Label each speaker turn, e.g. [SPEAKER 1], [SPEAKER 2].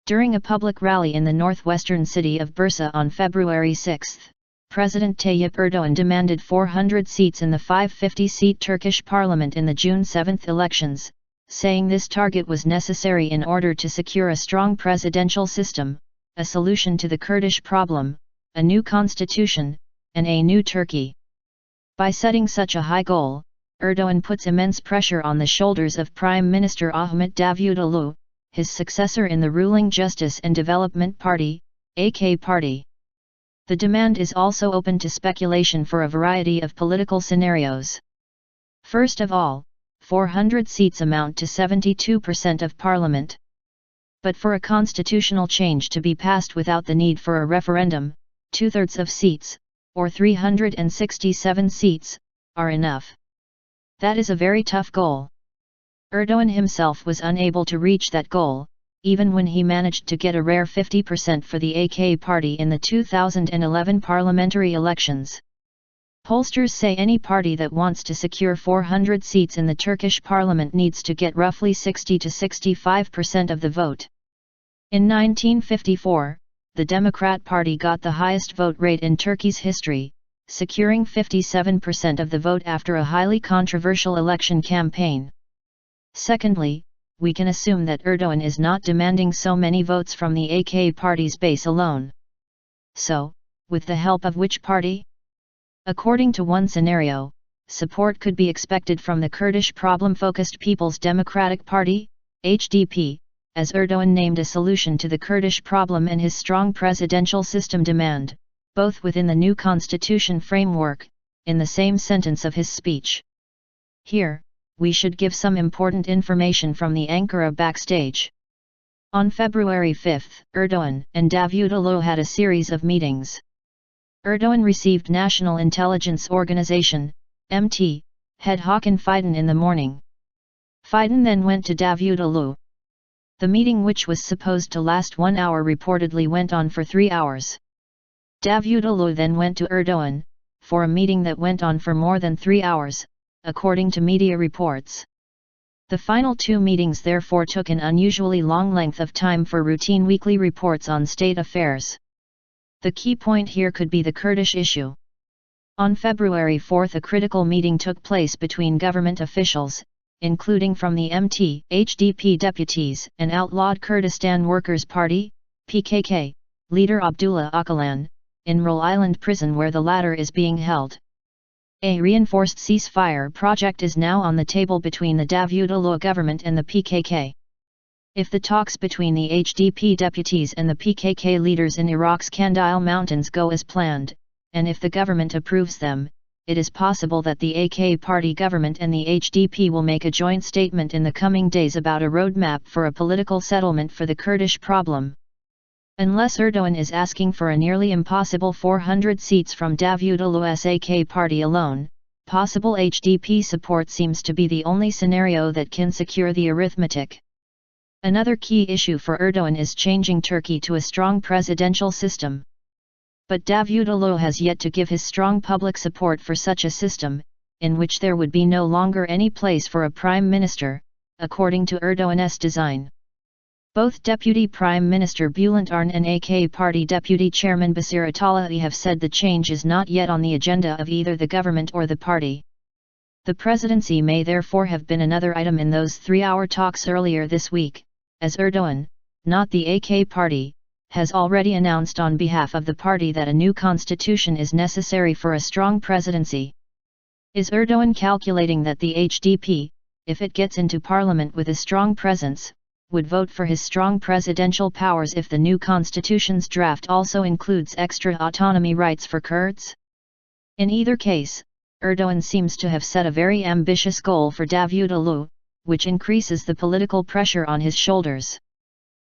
[SPEAKER 1] During a public rally in the northwestern city of Bursa on February 6, President Tayyip Erdoğan demanded 400 seats in the 550-seat Turkish Parliament in the June 7 elections, saying this target was necessary in order to secure a strong presidential system, a solution to the Kurdish problem, a new constitution, and a new Turkey. By setting such a high goal, Erdoğan puts immense pressure on the shoulders of Prime Minister Ahmet Davutoğlu, his successor in the ruling Justice and Development Party, AK Party. The demand is also open to speculation for a variety of political scenarios. First of all, 400 seats amount to 72% of parliament. But for a constitutional change to be passed without the need for a referendum, 2/3 of seats, or 367 seats, are enough. That is a very tough goal. Erdoğan himself was unable to reach that goal, even when he managed to get a rare 50% for the AK Party in the 2011 parliamentary elections. Pollsters say any party that wants to secure 400 seats in the Turkish parliament needs to get roughly 60 to 65% of the vote. In 1954, the Democrat Party got the highest vote rate in Turkey's history, securing 57% of the vote after a highly controversial election campaign. Secondly, we can assume that Erdoğan is not demanding so many votes from the AK Party's base alone. So, with the help of which party? According to one scenario, support could be expected from the Kurdish problem-focused People's Democratic Party, HDP, as Erdoğan named a solution to the Kurdish problem and his strong presidential system demand, both within the new constitution framework, in the same sentence of his speech. Here, we should give some important information from the Ankara backstage. On February 5, Erdoğan and Davutoğlu had a series of meetings. Erdoğan received National Intelligence Organization, MT, head Hakan Fidan in the morning. Fidan then went to Davutoğlu. The meeting, which was supposed to last 1 hour, reportedly went on for 3 hours. Davutoğlu then went to Erdoğan, for a meeting that went on for more than 3 hours, according to media reports. The final 2 meetings therefore took an unusually long length of time for routine weekly reports on state affairs. The key point here could be the Kurdish issue. On February 4 a critical meeting took place between government officials, including from the MT, HDP deputies and outlawed Kurdistan Workers' Party, PKK, leader Abdullah Öcalan, in Rol Island prison where the latter is being held. A reinforced ceasefire project is now on the table between the Davutoğlu government and the PKK. If the talks between the HDP deputies and the PKK leaders in Iraq's Kandil Mountains go as planned, and if the government approves them, it is possible that the AK Party government and the HDP will make a joint statement in the coming days about a roadmap for a political settlement for the Kurdish problem. Unless Erdoğan is asking for a nearly impossible 400 seats from Davutoğlu's AK Party alone, possible HDP support seems to be the only scenario that can secure the arithmetic. Another key issue for Erdoğan is changing Turkey to a strong presidential system. But Davutoğlu has yet to give his strong public support for such a system, in which there would be no longer any place for a prime minister, according to Erdoğan's design. Both Deputy Prime Minister Bülent Arın and AK Party Deputy Chairman Basir Atalıoğlu have said the change is not yet on the agenda of either the government or the party. The presidency may therefore have been another item in those 3-hour talks earlier this week, as Erdoğan, not the AK Party, has already announced on behalf of the party that a new constitution is necessary for a strong presidency. Is Erdoğan calculating that the HDP, if it gets into parliament with a strong presence, would vote for his strong presidential powers if the new constitution's draft also includes extra autonomy rights for Kurds? In either case, Erdoğan seems to have set a very ambitious goal for Davutoğlu, which increases the political pressure on his shoulders.